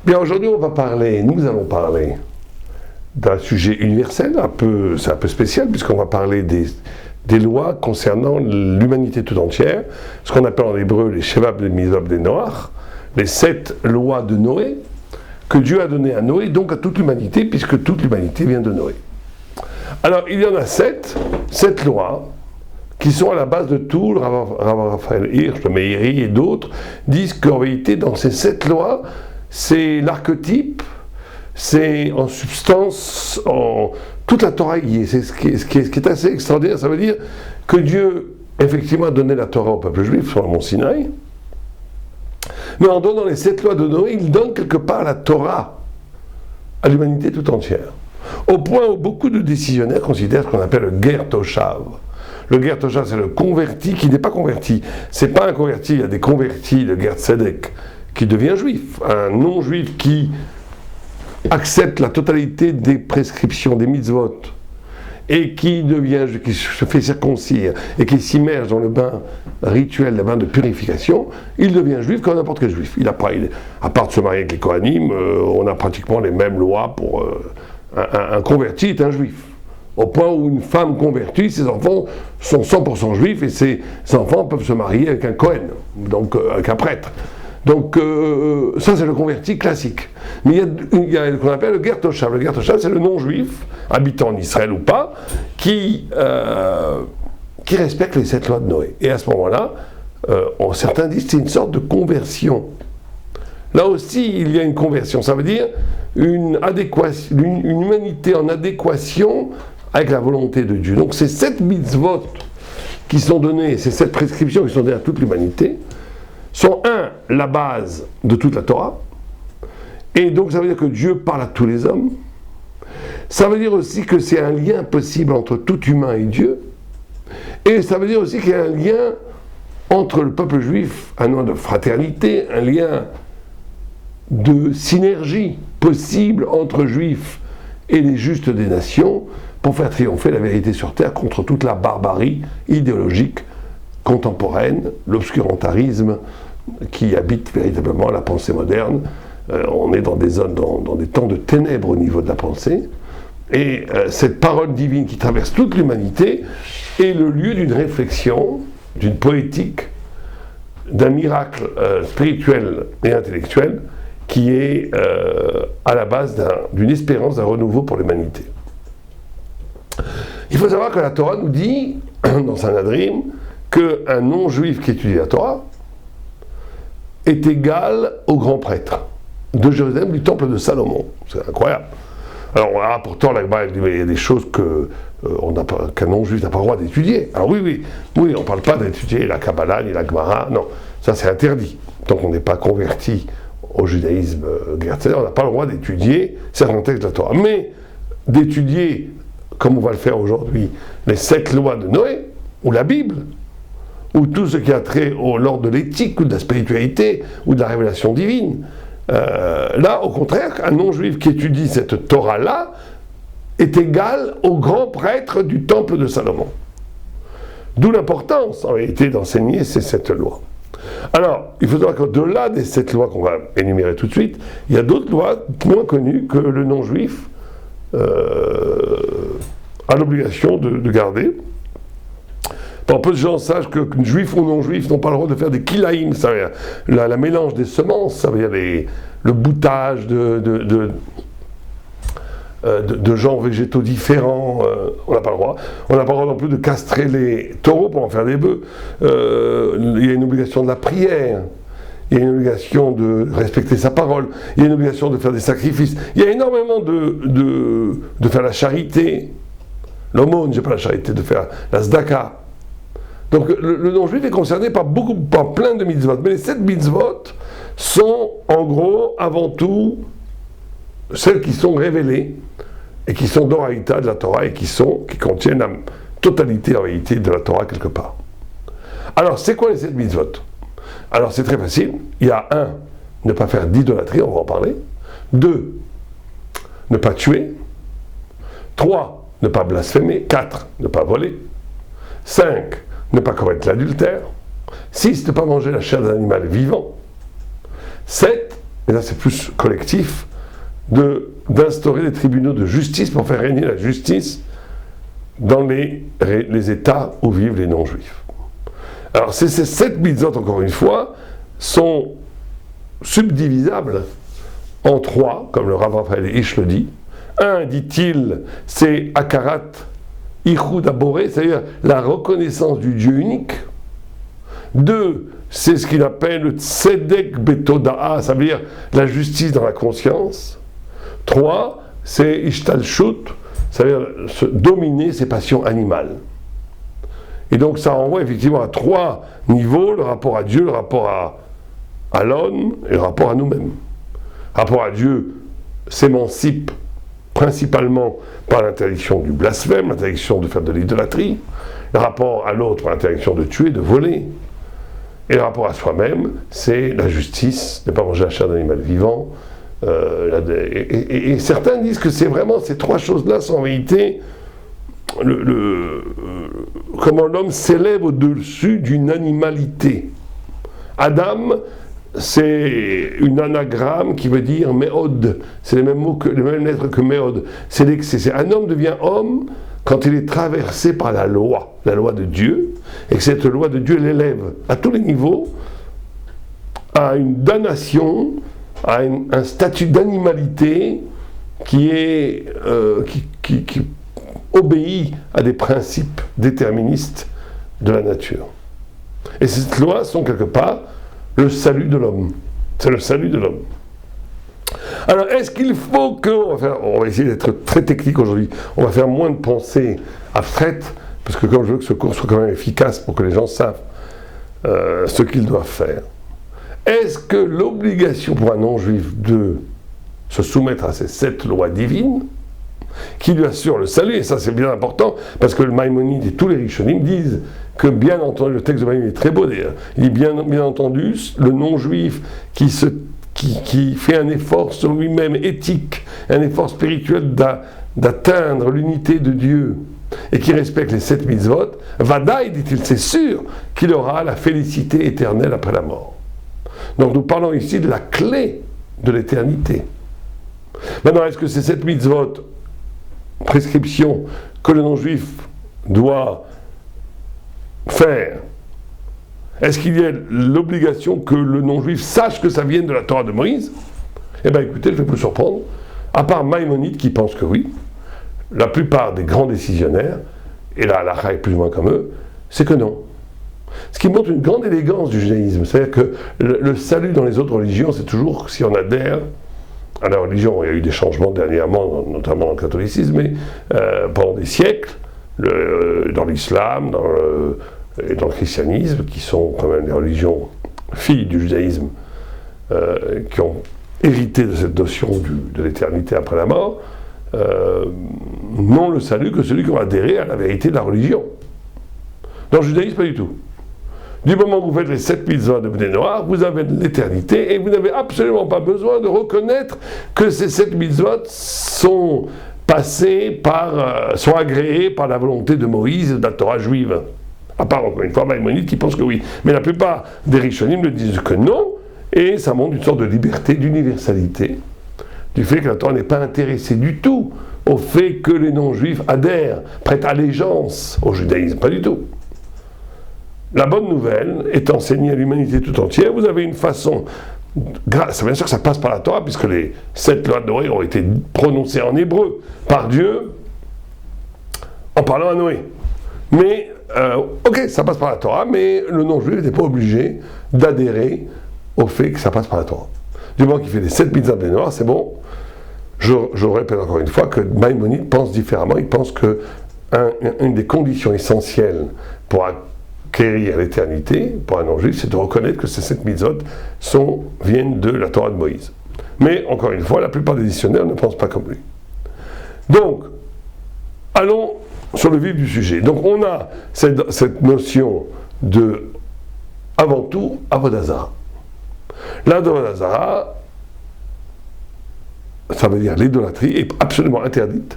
Bien, aujourd'hui, nous allons parler d'un sujet universel, c'est un peu spécial, puisqu'on va parler des lois concernant l'humanité tout entière, ce qu'on appelle en hébreu les Shevab des Mitzvot des Noach, les 7 lois de Noé, que Dieu a données à Noé, donc à toute l'humanité, puisque toute l'humanité vient de Noé. Alors, il y en a 7 lois, qui sont à la base de tout. Le Rav Raphaël Hirsch, le Meiri et d'autres disent qu'en réalité, dans ces 7 lois, c'est l'archétype, c'est en substance, toute la Torah y est. C'est ce qui est assez extraordinaire. Ça veut dire que Dieu, effectivement, a donné la Torah au peuple juif sur le mont Sinaï, mais en donnant les 7 lois de Noé, il donne quelque part la Torah à l'humanité tout entière. Au point où beaucoup de décisionnaires considèrent ce qu'on appelle le Ger Toshav. Le Ger Toshav, c'est le converti qui n'est pas converti. C'est pas un converti, il y a des convertis, le Ger Tzedek, qui devient juif. Un non-juif qui accepte la totalité des prescriptions, des mitzvot, et qui se fait circoncire, et qui s'immerge dans le bain rituel, le bain de purification, il devient juif comme n'importe quel juif. À part de se marier avec les Kohanim, on a pratiquement les mêmes lois pour... un converti est un juif. Au point où une femme convertie, ses enfants sont 100% juifs et ses enfants peuvent se marier avec un Kohen, donc avec un prêtre. Donc ça c'est le converti classique. Mais il y a ce qu'on appelle le Ger Toshav. Le Ger Toshav, c'est le non-juif, habitant en Israël ou pas, qui respecte les 7 lois de Noé. Et à ce moment-là, certains disent que c'est une sorte de conversion. Là aussi, il y a une conversion. Ça veut dire une humanité en adéquation avec la volonté de Dieu. Donc ces 7 mitzvot qui sont donnés, ces 7 prescriptions qui sont données à toute l'humanité, sont la base de toute la Torah. Et donc ça veut dire que Dieu parle à tous les hommes. Ça veut dire aussi que c'est un lien possible entre tout humain et Dieu. Et ça veut dire aussi qu'il y a un lien entre le peuple juif, un lien de fraternité, un lien de synergie possible entre juifs et les justes des nations pour faire triompher la vérité sur terre contre toute la barbarie idéologique contemporaine, l'obscurantarisme qui habite véritablement la pensée moderne. On est dans des zones, dans des temps de ténèbres au niveau de la pensée, et cette parole divine qui traverse toute l'humanité est le lieu d'une réflexion, d'une poétique, d'un miracle spirituel et intellectuel qui est à la base d'une espérance, d'un renouveau pour l'humanité. Il faut savoir que la Torah nous dit, dans Sanhadrin, qu'un non-juif qui étudie la Torah est égal au grand prêtre de Jérusalem, du temple de Salomon. C'est incroyable. Alors pourtant, il y a des choses qu'un non-juif n'a pas le droit d'étudier. Alors oui, on ne parle pas d'étudier la Kabbalah ni la Gemara, non, ça c'est interdit. Tant qu'on n'est pas converti au judaïsme Ger, on n'a pas le droit d'étudier certains textes de la Torah. Mais d'étudier, comme on va le faire aujourd'hui, les 7 lois de Noé, ou la Bible, ou tout ce qui a trait au l'ordre de l'éthique, ou de la spiritualité, ou de la révélation divine, là, au contraire, un non-juif qui étudie cette Torah-là est égal au grand prêtre du temple de Salomon. D'où l'importance, en réalité, d'enseigner ces 7 lois. Alors, il faut savoir qu'au-delà des 7 lois qu'on va énumérer tout de suite, il y a d'autres lois moins connues que le non-juif a l'obligation de garder. Peu de gens sachent que juifs ou non-juifs n'ont pas le droit de faire des kilaïm, ça veut dire la mélange des semences, ça veut dire le boutage de genres végétaux différents, on n'a pas le droit. On n'a pas le droit non plus de castrer les taureaux pour en faire des bœufs. Il y a une obligation de la prière, il y a une obligation de respecter sa parole, il y a une obligation de faire des sacrifices, il y a énormément de faire la charité, l'aumône, j'ai pas la charité, de faire la tzedaka. Donc le non-juif est concerné par plein de mitzvot, mais les 7 mitzvot sont en gros avant tout celles qui sont révélées et qui sont d'oraïta de la Torah et qui contiennent la totalité en réalité de la Torah quelque part. Alors c'est quoi les 7 mitzvot? Alors c'est très facile. Il y a 1, ne pas faire d'idolâtrie, on va en parler. 2, ne pas tuer. 3, ne pas blasphémer. 4, ne pas voler. 5, ne pas commettre l'adultère. 6, ne pas manger la chair d'un animal vivant. 7, mais là c'est plus collectif, d'instaurer des tribunaux de justice pour faire régner la justice dans les États où vivent les non-juifs. Alors ces 7 mitzvot, encore une fois, sont subdivisables en 3, comme le Rav Raphaël Hisch le dit. Un, dit-il, c'est Akarat Ichud Aboré, c'est-à-dire la reconnaissance du Dieu unique. 2, c'est ce qu'il appelle le Tzedek Betoda'a, ça veut dire la justice dans la conscience. 3, c'est Ishtalshut, ça veut dire dominer ses passions animales. Et donc ça renvoie effectivement à 3 niveaux, le rapport à Dieu, le rapport à l'homme et le rapport à nous-mêmes. Le rapport à Dieu s'émancipe principalement par l'interdiction du blasphème, l'interdiction de faire de l'idolâtrie, le rapport à l'autre par l'interdiction de tuer, de voler, et le rapport à soi-même, c'est la justice, ne pas manger la chair d'animal vivant, et certains disent que c'est vraiment ces 3 choses-là sont en vérité comment l'homme s'élève au-dessus d'une animalité. Adam, c'est une anagramme qui veut dire méod, c'est les mêmes mots les mêmes lettres que méod. Un homme devient homme quand il est traversé par la loi de Dieu, et que cette loi de Dieu l'élève à tous les niveaux à une damnation, à un statut d'animalité qui obéit à des principes déterministes de la nature. Et ces lois sont quelque part le salut de l'homme. C'est le salut de l'homme. Alors, est-ce qu'il faut que... On va essayer d'être très technique aujourd'hui. On va faire moins de pensées abstraites, parce que comme je veux que ce cours soit quand même efficace pour que les gens savent ce qu'ils doivent faire. Est-ce que l'obligation pour un non-juif de se soumettre à ces 7 lois divines, qui lui assure le salut, et ça c'est bien important, parce que le Maïmonide et tous les Rishonim disent que bien entendu, le texte de Maïmonide est très beau d'ailleurs, il dit bien entendu, le non-juif qui fait un effort sur lui-même éthique, un effort spirituel d'atteindre l'unité de Dieu, et qui respecte les 7 mitzvot, Vadaï, dit-il, c'est sûr qu'il aura la félicité éternelle après la mort. Donc nous parlons ici de la clé de l'éternité. Maintenant, est-ce que ces 7 mitzvot, prescriptions que le non-juif doit faire, est-ce qu'il y a l'obligation que le non-juif sache que ça vienne de la Torah de Moïse? Eh bien écoutez, je vais vous surprendre, à part Maïmonide qui pense que oui, la plupart des grands décisionnaires, et la halakha est plus ou moins comme eux, c'est que non. Ce qui montre une grande élégance du judaïsme, c'est-à-dire que le salut dans les autres religions, c'est toujours si on adhère à la religion. Il y a eu des changements dernièrement, notamment dans le catholicisme, mais pendant des siècles, dans l'islam, et dans le christianisme, qui sont quand même des religions filles du judaïsme, qui ont hérité de cette notion de l'éternité après la mort, n'ont le salut que celui qui va adhérer à la vérité de la religion. Dans le judaïsme, pas du tout. Du moment où vous faites les 7 mitzvot de Bnei Noach, vous avez de l'éternité et vous n'avez absolument pas besoin de reconnaître que ces 7 mitzvot sont passés sont agréés par la volonté de Moïse et de la Torah juive. À part, encore une fois, Maïmonide qui pense que oui. Mais la plupart des Rishonim le disent que non, et ça montre une sorte de liberté, d'universalité, du fait que la Torah n'est pas intéressée du tout au fait que les non-juifs adhèrent, prêtent allégeance au judaïsme, pas du tout. La bonne nouvelle est enseignée à l'humanité tout entière. Vous avez une façon, bien sûr que ça passe par la Torah, puisque les 7 lois de Noé ont été prononcées en hébreu par Dieu en parlant à Noé. Mais, ok, ça passe par la Torah, mais le non-juif n'est pas obligé d'adhérer au fait que ça passe par la Torah. Du moment qu'il fait les 7 mitzvot de Noé, c'est bon. Je répète encore une fois que Maïmonide pense différemment. Il pense que une des conditions essentielles pour acquérir l'éternité, pour un non-juif, c'est de reconnaître que ces 7 mitzvot viennent de la Torah de Moïse. Mais, encore une fois, la plupart des dictionnaires ne pensent pas comme lui. Donc, allons sur le vif du sujet. Donc, on a cette notion de, avant tout, Avodah Zarah. L'Avodah Zarah, ça veut dire l'idolâtrie, est absolument interdite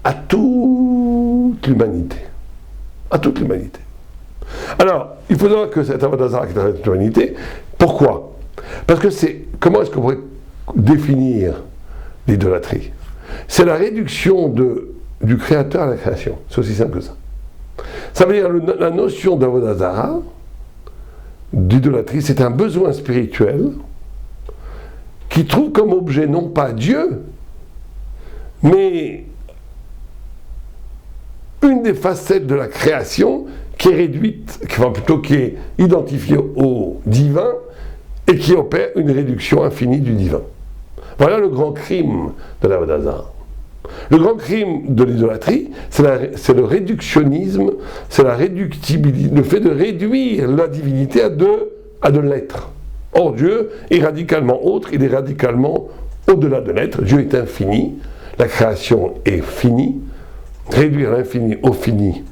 à toute l'humanité. À toute l'humanité. Alors, il faut savoir que cette Avodah Zarah qui est à toute l'humanité, pourquoi? Parce que comment est-ce qu'on pourrait définir l'idolâtrie? C'est la réduction du créateur à la création. C'est aussi simple que ça. Ça veut dire la notion d'Avodah Zara, d'idolâtrie, c'est un besoin spirituel qui trouve comme objet non pas Dieu, mais une des facettes de la création qui est réduite, enfin plutôt qui est identifiée au divin et qui opère une réduction infinie du divin. Voilà le grand crime de l'Avodah Zara. Le grand crime de l'idolâtrie, c'est le réductionnisme, c'est la réductibilité, le fait de réduire la divinité à de l'être. Or, Dieu est radicalement autre, il est radicalement au-delà de l'être. Dieu est infini, la création est finie. Réduire l'infini au fini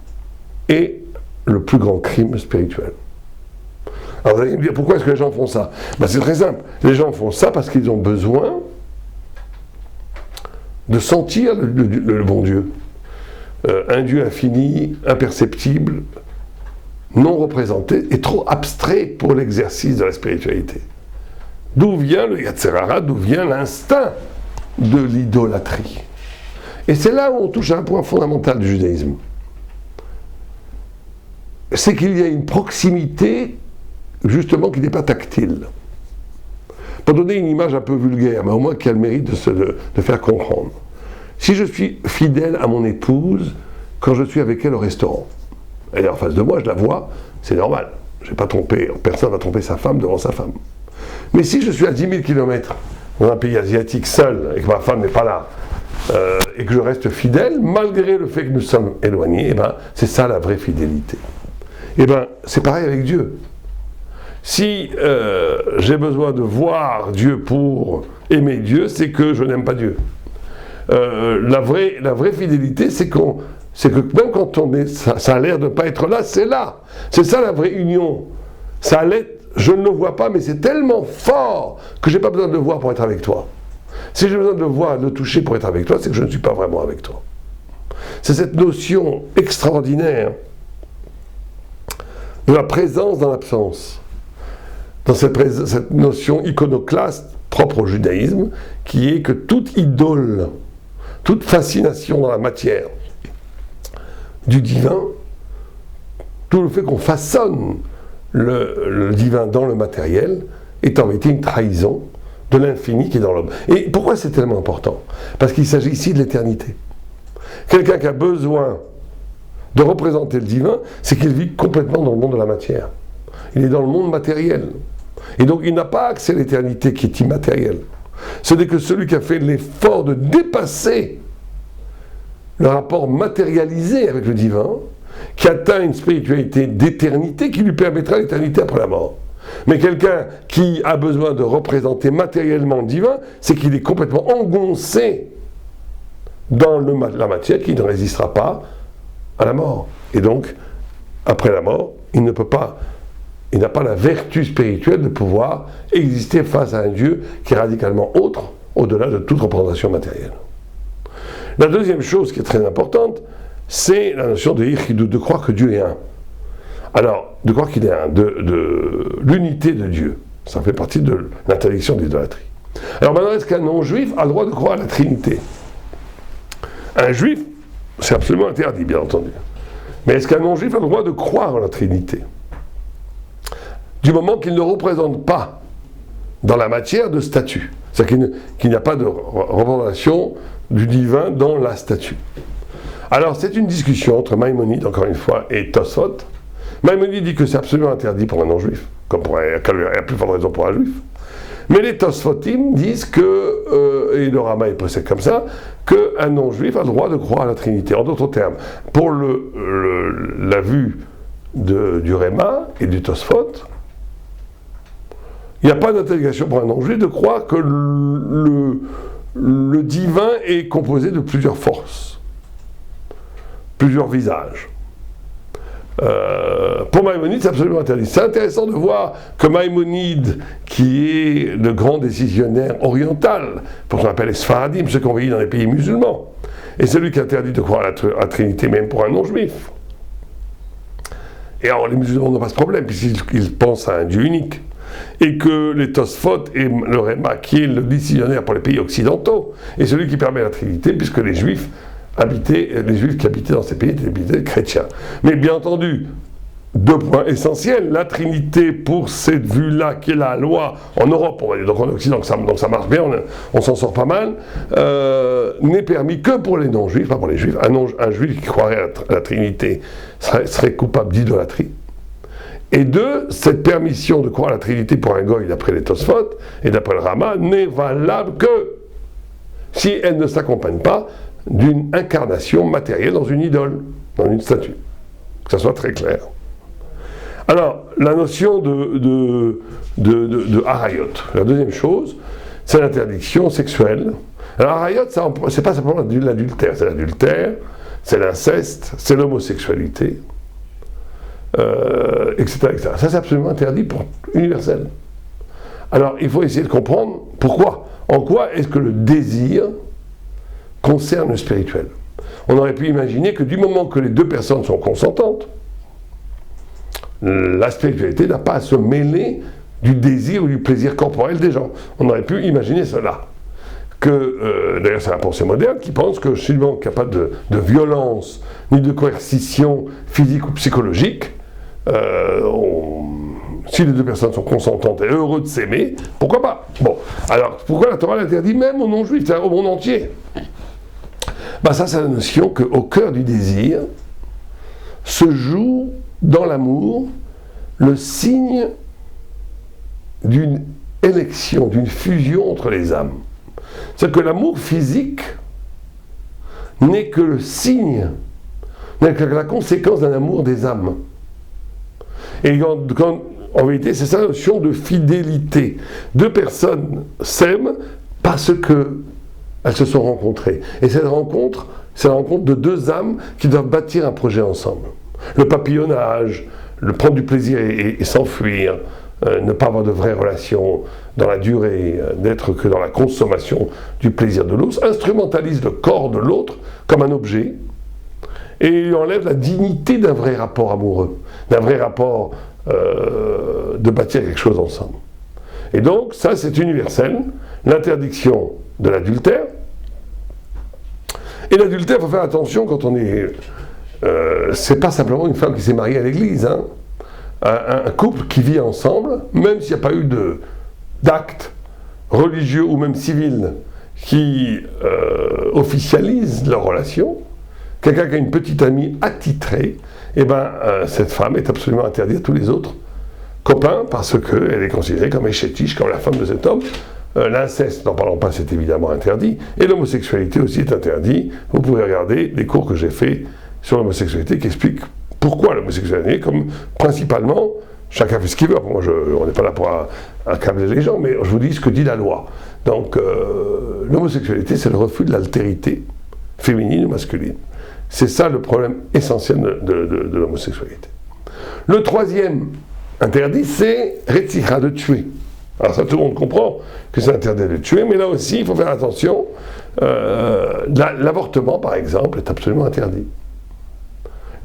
est le plus grand crime spirituel. Alors vous allez me dire, pourquoi est-ce que les gens font ça? C'est très simple. Les gens font ça parce qu'ils ont besoin de sentir le bon Dieu. Un Dieu infini, imperceptible, non représenté, et trop abstrait pour l'exercice de la spiritualité. D'où vient le Yetzer Hara, d'où vient l'instinct de l'idolâtrie. Et c'est là où on touche à un point fondamental du judaïsme. C'est qu'il y a une proximité, justement, qui n'est pas tactile. Pour donner une image un peu vulgaire, mais au moins qui a le mérite de faire comprendre. Si je suis fidèle à mon épouse quand je suis avec elle au restaurant, elle est en face de moi, je la vois, c'est normal. Je vais pas tromper, personne ne va tromper sa femme devant sa femme. Mais si je suis à 10 000 km dans un pays asiatique seul, et que ma femme n'est pas là, et que je reste fidèle, malgré le fait que nous sommes éloignés, c'est ça la vraie fidélité. C'est pareil avec Dieu. Si j'ai besoin de voir Dieu pour aimer Dieu, c'est que je n'aime pas Dieu. La vraie fidélité, c'est que même quand ça a l'air de ne pas être là, c'est là. C'est ça la vraie union. Je ne le vois pas, mais c'est tellement fort que je n'ai pas besoin de le voir pour être avec toi. Si j'ai besoin de le voir, de le toucher pour être avec toi, c'est que je ne suis pas vraiment avec toi. C'est cette notion extraordinaire de la présence dans l'absence. Dans cette notion iconoclaste propre au judaïsme, qui est que toute idole, toute fascination dans la matière du divin, tout le fait qu'on façonne le divin dans le matériel, est en vérité une trahison de l'infini qui est dans l'homme. Et pourquoi c'est tellement important? Parce qu'il s'agit ici de l'éternité. Quelqu'un qui a besoin de représenter le divin, c'est qu'il vit complètement dans le monde de la matière. Il est dans le monde matériel. Et donc il n'a pas accès à l'éternité qui est immatérielle. Ce n'est que celui qui a fait l'effort de dépasser le rapport matérialisé avec le divin, qui atteint une spiritualité d'éternité qui lui permettra l'éternité après la mort. Mais quelqu'un qui a besoin de représenter matériellement le divin, c'est qu'il est complètement engoncé dans la matière qui ne résistera pas à la mort. Et donc, après la mort, il n'a pas la vertu spirituelle de pouvoir exister face à un Dieu qui est radicalement autre, au-delà de toute représentation matérielle. La deuxième chose qui est très importante, c'est la notion de croire que Dieu est un. Alors, de croire qu'il est un, de l'unité de Dieu. Ça fait partie de l'interdiction de l'idolâtrie. Alors maintenant, est-ce qu'un non-juif a le droit de croire à la Trinité? Un juif, c'est absolument interdit, bien entendu. Mais est-ce qu'un non-juif a le droit de croire à la Trinité? Du moment qu'il ne représente pas dans la matière de statue. C'est-à-dire qu'il n'y a pas de représentation du divin dans la statue. Alors, c'est une discussion entre Maïmonide, encore une fois, et Tosfot. Maïmonide dit que c'est absolument interdit pour un non-juif, comme il y a plus forte raison pour un juif. Mais les Tosfotim disent que, et le Rama est précède comme ça, qu'un non-juif a le droit de croire à la Trinité. En d'autres termes, pour la vue du Réma et du Tosfot, il n'y a pas d'interrogation pour un non-juif de croire que le divin est composé de plusieurs forces, plusieurs visages. Pour Maïmonide, c'est absolument interdit. C'est intéressant de voir que Maïmonide, qui est le grand décisionnaire oriental, pour ce qu'on appelle les Sfaradim, ceux qui ont vécu dans les pays musulmans, est celui qui interdit de croire à la Trinité, même pour un non-juif. Et alors, les musulmans n'ont pas ce problème, puisqu'ils pensent à un Dieu unique. et que les Tosfot et le Réma, qui est le décisionnaire pour les pays occidentaux, est celui qui permet la Trinité, puisque les Juifs qui habitaient dans ces pays étaient des chrétiens. Mais bien entendu, deux points essentiels, la Trinité pour cette vue-là qui est la loi en Europe, on va dire, donc en Occident, donc ça marche bien, on s'en sort pas mal, n'est permis que pour les non-juifs, pas pour les juifs. Un juif qui croirait à la Trinité serait coupable d'idolâtrie. Et deux, cette permission de croire à la Trinité pour un goy d'après les Tosfot et d'après le Rama n'est valable que si elle ne s'accompagne pas d'une incarnation matérielle dans une idole, dans une statue. Que ça soit très clair. Alors, la notion de harayot. La deuxième chose, c'est l'interdiction sexuelle. Alors, harayot, c'est pas simplement l'adultère, c'est l'inceste, c'est l'homosexualité, etc., etc. Ça, c'est absolument interdit pour universel. Alors, il faut essayer de comprendre pourquoi. En quoi est-ce que le désir concerne le spirituel? On aurait pu imaginer que du moment que les deux personnes sont consentantes, la spiritualité n'a pas à se mêler du désir ou du plaisir corporel des gens. On aurait pu imaginer cela. D'ailleurs, c'est la pensée moderne qui pense que si le monde n'y a pas de violence, ni de coercition physique ou psychologique, si les deux personnes sont consentantes et heureux de s'aimer, pourquoi pas? Bon, alors, pourquoi la Torah l'interdit même aux non-juifs, c'est-à-dire au monde entier? Ça, c'est la notion qu'au cœur du désir se joue dans l'amour le signe d'une élection, d'une fusion entre les âmes. C'est-à-dire que l'amour physique n'est que le signe, n'est que la conséquence d'un amour des âmes. Et en vérité, c'est ça la notion de fidélité. Deux personnes s'aiment parce qu'elles se sont rencontrées. Et cette rencontre, c'est la rencontre de deux âmes qui doivent bâtir un projet ensemble. Le papillonnage, le prendre du plaisir et s'enfuir, ne pas avoir de vraies relations dans la durée, n'être que dans la consommation du plaisir de l'autre, instrumentalise le corps de l'autre comme un objet et il enlève la dignité d'un vrai rapport amoureux, d'un vrai rapport de bâtir quelque chose ensemble. Et donc, ça c'est universel, l'interdiction de l'adultère. Et l'adultère, il faut faire attention quand on est... c'est pas simplement une femme qui s'est mariée à l'église, hein. Un couple qui vit ensemble, même s'il n'y a pas eu d'acte religieux ou même civil qui officialise leur relation, quelqu'un qui a une petite amie attitrée, cette femme est absolument interdite à tous les autres copains parce qu'elle est considérée comme échétiche, comme la femme de cet homme. L'inceste, n'en parlons pas, c'est évidemment interdit, et l'homosexualité aussi est interdite. Vous pouvez regarder les cours que j'ai faits sur l'homosexualité qui expliquent pourquoi l'homosexualité, comme principalement, chacun fait ce qu'il veut. Moi, on n'est pas là pour accabler les gens, mais je vous dis ce que dit la loi. Donc, l'homosexualité, c'est le refus de l'altérité féminine ou masculine. C'est ça le problème essentiel de l'homosexualité. Le troisième interdit, c'est Retzicha, de tuer. Alors ça, tout le monde comprend que c'est interdit de tuer, mais là aussi, il faut faire attention. L'avortement, par exemple, est absolument interdit.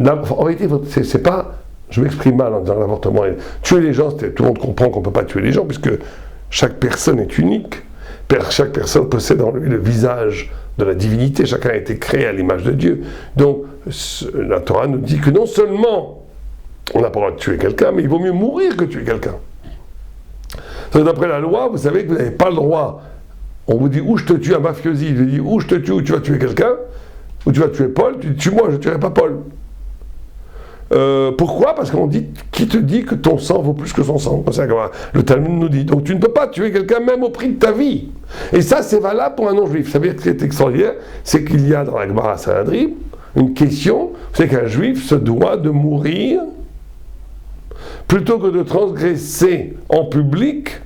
En réalité, c'est pas... Je m'exprime mal en disant l'avortement. Tuer les gens, tout le monde comprend qu'on ne peut pas tuer les gens, puisque chaque personne est unique. Chaque personne possède en lui le visage de la divinité. Chacun a été créé à l'image de Dieu. Donc, la Torah nous dit que non seulement on n'a pas le droit de tuer quelqu'un, mais il vaut mieux mourir que tuer quelqu'un. D'après la loi, vous savez que vous n'avez pas le droit. On vous dit, ou je te tue un mafiosi, il vous dit, ou je te tue, ou tu vas tuer quelqu'un, ou tu vas tuer Paul, tu dis, tue-moi, je ne tuerai pas Paul. Pourquoi? Parce qu'on dit, qui te dit que ton sang vaut plus que son sang? C'est comme le Talmud nous dit. Donc tu ne peux pas tuer quelqu'un même au prix de ta vie. Et ça, c'est valable pour un non-juif. Ça veut dire que ce qui est extraordinaire, c'est qu'il y a dans la Gemara Sanhedrin une question, c'est qu'un juif se doit de mourir plutôt que de transgresser en public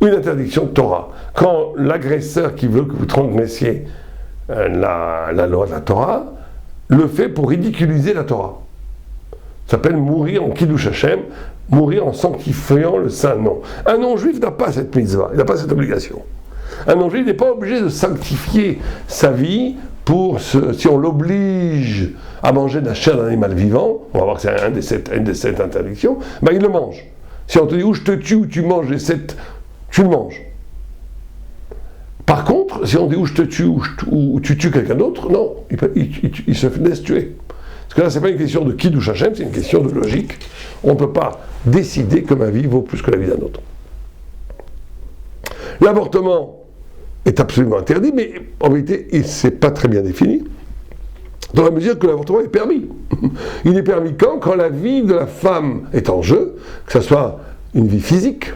une interdiction de Torah. Quand l'agresseur qui veut que vous transgressiez la loi de la Torah, le fait pour ridiculiser la Torah. Ça s'appelle mourir en Kiddush Hashem, mourir en sanctifiant le saint nom. Un non-juif n'a pas cette mitzvah, il n'a pas cette obligation. Un non-juif n'est pas obligé de sanctifier sa vie si on l'oblige à manger de la chair d'un animal vivant, on va voir que c'est une des sept interdictions, il le mange. Si on te dit ou je te tue ou tu manges les 7, tu le manges. Par contre, si on dit ou je te tue ou tu tues quelqu'un d'autre, non, il se laisse tuer. Parce que là, ce n'est pas une question de qui douche Hachem, c'est une question de logique. On ne peut pas décider que ma vie vaut plus que la vie d'un autre. L'avortement est absolument interdit, mais en vérité, il ne s'est pas très bien défini, dans la mesure que l'avortement est permis. Il est permis quand la vie de la femme est en jeu, que ce soit une vie physique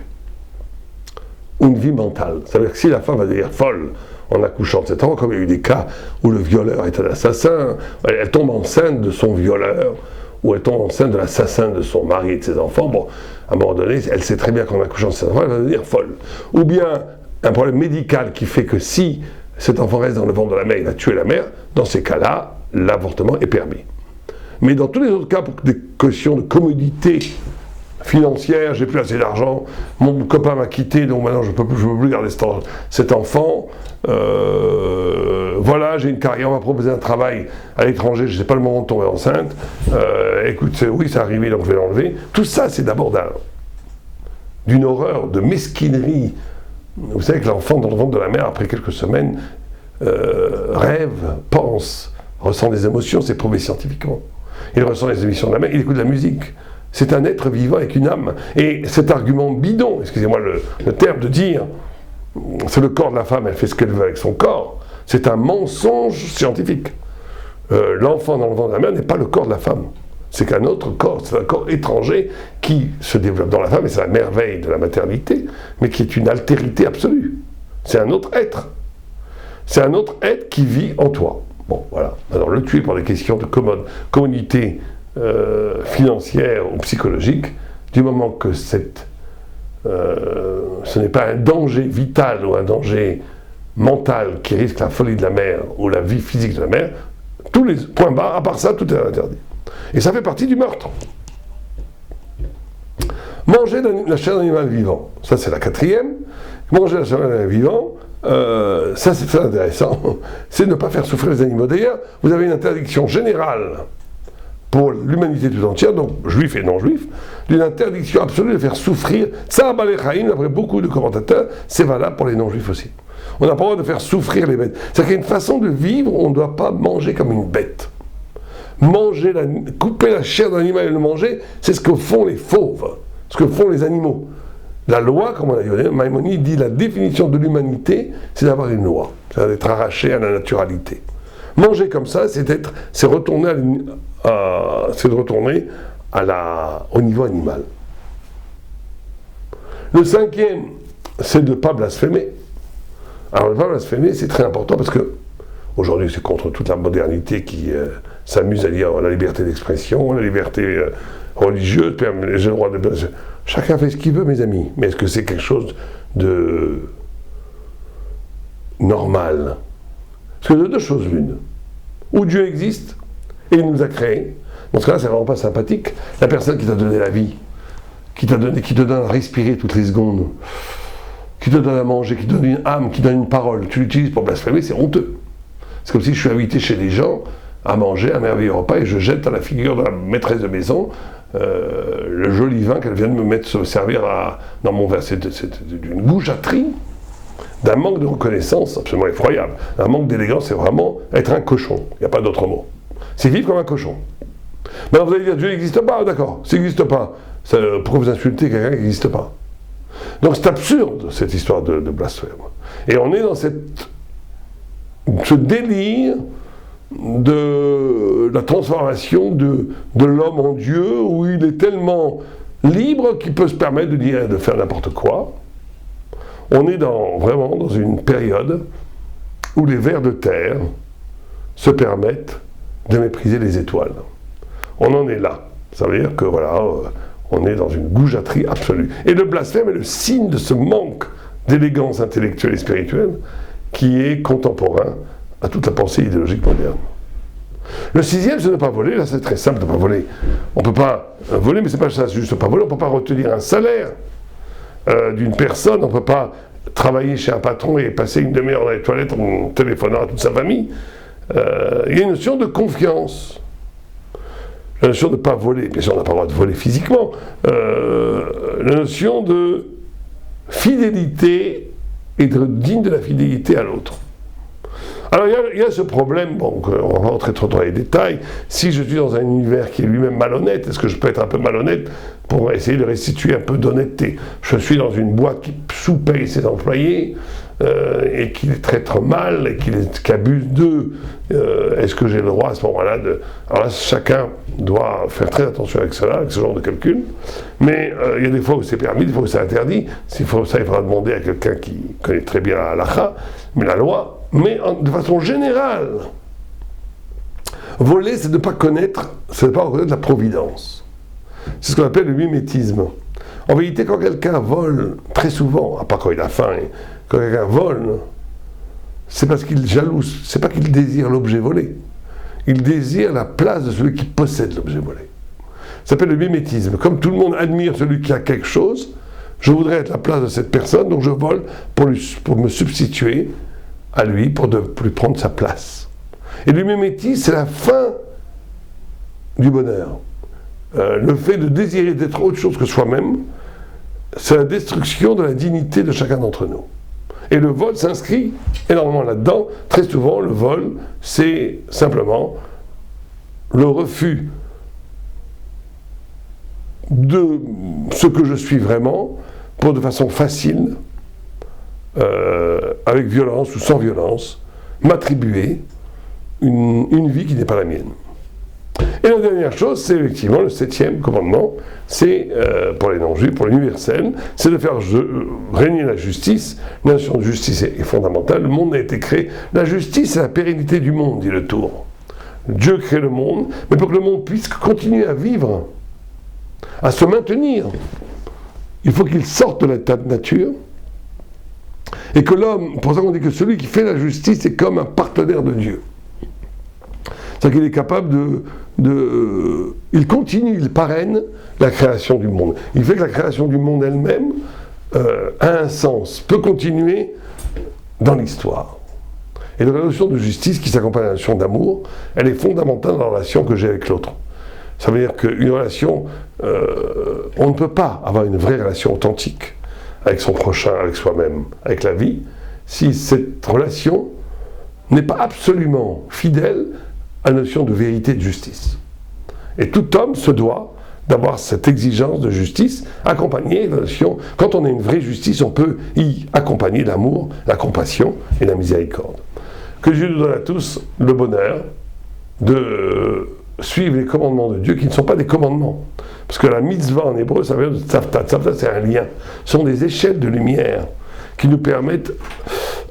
ou une vie mentale. Ça veut dire que si la femme va devenir folle en accouchant de cet enfant, comme il y a eu des cas où le violeur est un assassin, elle tombe enceinte de son violeur, ou elle tombe enceinte de l'assassin de son mari et de ses enfants, bon, à un moment donné, elle sait très bien qu'en accouchant de cet enfant, elle va devenir folle. Ou bien un problème médical qui fait que si cet enfant reste dans le ventre de la mère, il va tuer la mère, dans ces cas-là, l'avortement est permis. Mais dans tous les autres cas, pour des questions de commodité financière, j'ai plus assez d'argent, mon copain m'a quitté, donc maintenant je ne peux plus garder cet enfant, voilà, j'ai une carrière, on m'a proposé un travail à l'étranger, je ne sais pas le moment de tomber enceinte, écoute, oui, c'est arrivé, donc je vais l'enlever. Tout ça, c'est d'abord d'une horreur, de mesquinerie. Vous savez que l'enfant dans le ventre de la mère, après quelques semaines, rêve, pense, ressent des émotions, c'est prouvé scientifiquement. Il ressent les émissions de la mère, il écoute de la musique. C'est un être vivant avec une âme. Et cet argument bidon, excusez-moi le terme de dire, c'est le corps de la femme, elle fait ce qu'elle veut avec son corps, c'est un mensonge scientifique. L'enfant dans le ventre de la mère n'est pas le corps de la femme. C'est qu'un autre corps, c'est un corps étranger qui se développe dans la femme, et c'est la merveille de la maternité, mais qui est une altérité absolue. C'est un autre être. C'est un autre être qui vit en toi. Bon, voilà. Alors, le tuer pour des questions de commodité financière ou psychologique, du moment que ce n'est pas un danger vital ou un danger mental qui risque la folie de la mère ou la vie physique de la mère, tous les points bas, à part ça, tout est interdit. Et ça fait partie du meurtre. Manger la chair d'animal vivant, ça c'est la quatrième. Manger la chair d'animal vivant, ça c'est très intéressant, c'est ne pas faire souffrir les animaux. D'ailleurs, vous avez une interdiction générale pour l'humanité tout entière, donc juifs et non-juifs, d'une interdiction absolue de faire souffrir. Ça, Balei d'après beaucoup de commentateurs, c'est valable pour les non-juifs aussi. On n'a pas le droit de faire souffrir les bêtes. C'est-à-dire qu'il y a une façon de vivre où on ne doit pas manger comme une bête. Couper la chair d'un animal et le manger, c'est ce que font les fauves, ce que font les animaux. La loi, comme on a dit, Maïmonide dit la définition de l'humanité, c'est d'avoir une loi, c'est d'être arraché à la naturalité. Manger comme ça, c'est retourner au niveau animal. Le cinquième, c'est de ne pas blasphémer. Alors, ne pas blasphémer, c'est très important parce que aujourd'hui, c'est contre toute la modernité qui s'amuse à dire la liberté d'expression, la liberté religieuse, j'ai le droit de blasphémer. Chacun fait ce qu'il veut, mes amis. Mais est-ce que c'est quelque chose de normal? Parce que de deux choses l'une. Ou Dieu existe, et il nous a créés. Dans ce cas-là, c'est vraiment pas sympathique. La personne qui t'a donné la vie, qui te donne à respirer toutes les secondes, qui te donne à manger, qui te donne une âme, qui donne une parole, tu l'utilises pour blasphémer, c'est honteux. C'est comme si je suis invité chez des gens à manger un merveilleux repas et je jette à la figure de la maîtresse de maison le joli vin qu'elle vient de me servir dans mon verre. C'est d'une goujaterie, d'un manque de reconnaissance absolument effroyable. Un manque d'élégance, c'est vraiment être un cochon. Il n'y a pas d'autre mot. C'est vivre comme un cochon. Maintenant vous allez dire, Dieu n'existe pas, d'accord, s'il n'existe pas, pourquoi vous insultez quelqu'un qui n'existe pas? Donc c'est absurde, cette histoire de blasphème. Et on est dans ce délire de la transformation de l'homme en Dieu, où il est tellement libre qu'il peut se permettre de dire, de faire n'importe quoi. On est vraiment dans une période où les vers de terre se permettent de mépriser les étoiles. On en est là. Ça veut dire que voilà, on est dans une goujaterie absolue. Et le blasphème est le signe de ce manque d'élégance intellectuelle et spirituelle qui est contemporain à toute la pensée idéologique moderne. Le sixième, c'est ne pas voler. Là, c'est très simple de ne pas voler. On ne peut pas voler, mais c'est pas ça, c'est juste pas voler. On ne peut pas retenir un salaire d'une personne. On ne peut pas travailler chez un patron et passer une demi-heure dans les toilettes en téléphonant à toute sa famille. Il y a une notion de confiance. la notion de ne pas voler, bien sûr on n'a pas le droit de voler physiquement, la notion de fidélité et d'être digne de la fidélité à l'autre. Alors il y a ce problème, bon, on va rentrer trop dans les détails, si je suis dans un univers qui est lui-même malhonnête, est-ce que je peux être un peu malhonnête pour essayer de restituer un peu d'honnêteté? Je suis dans une boîte qui sous-paye ses employés, et qui les traite mal, et qui abuse d'eux, est-ce que j'ai le droit à ce moment-là de... Alors là, chacun doit faire très attention avec cela, avec ce genre de calcul, mais il y a des fois où c'est permis, des fois où c'est interdit, il faudra demander à quelqu'un qui connaît très bien la halakha, mais la loi, mais de façon générale, voler, c'est de ne pas reconnaître la providence. C'est ce qu'on appelle le mimétisme. En vérité, quand quelqu'un vole, très souvent, à part quand il a faim, quand quelqu'un vole, c'est parce qu'il jalouse, c'est pas qu'il désire l'objet volé. Il désire la place de celui qui possède l'objet volé. Ça s'appelle le mimétisme. Comme tout le monde admire celui qui a quelque chose, je voudrais être la place de cette personne, donc je vole pour me substituer à lui, pour ne plus prendre sa place. Et le mimétisme, c'est la fin du bonheur. Le fait de désirer d'être autre chose que soi-même, c'est la destruction de la dignité de chacun d'entre nous. Et le vol s'inscrit énormément là-dedans. Très souvent, le vol, c'est simplement le refus de ce que je suis vraiment, pour de façon facile, avec violence ou sans violence, m'attribuer une vie qui n'est pas la mienne. Et la dernière chose, c'est effectivement le 7e commandement, c'est pour les non-juifs, pour l'universel, c'est de faire régner la justice. La notion de justice est fondamentale. Le monde a été créé. La justice, c'est la pérennité du monde, dit le Tour. Dieu crée le monde, mais pour que le monde puisse continuer à vivre, à se maintenir, il faut qu'il sorte de l'état de nature. Et que l'homme, pour ça qu'on dit que celui qui fait la justice est comme un partenaire de Dieu. C'est-à-dire qu'il est capable il continue, il parraine la création du monde. Il fait que la création du monde elle-même a un sens, peut continuer dans l'histoire. Et donc la notion de justice qui s'accompagne à la notion d'amour, elle est fondamentale dans la relation que j'ai avec l'autre. Ça veut dire qu'une relation, on ne peut pas avoir une vraie relation authentique avec son prochain, avec soi-même, avec la vie, si cette relation n'est pas absolument fidèle à la notion de vérité et de justice. Et tout homme se doit d'avoir cette exigence de justice accompagnée de la notion, quand on a une vraie justice, on peut y accompagner l'amour, la compassion et la miséricorde. Que Dieu nous donne à tous le bonheur de suivre les commandements de Dieu qui ne sont pas des commandements. Parce que la mitzvah en hébreu, ça vient de tzavta. Tzavta, c'est un lien. Ce sont des échelles de lumière qui nous permettent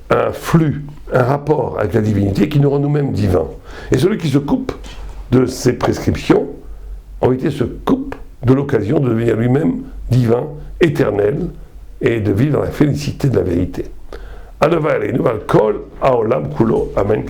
un flux, un rapport avec la divinité qui nous rend nous-mêmes divins. Et celui qui se coupe de ces prescriptions, en réalité se coupe de l'occasion de devenir lui-même divin, éternel, et de vivre dans la félicité de la vérité. Aleva Aleinu al kol haolam kulo. Amen.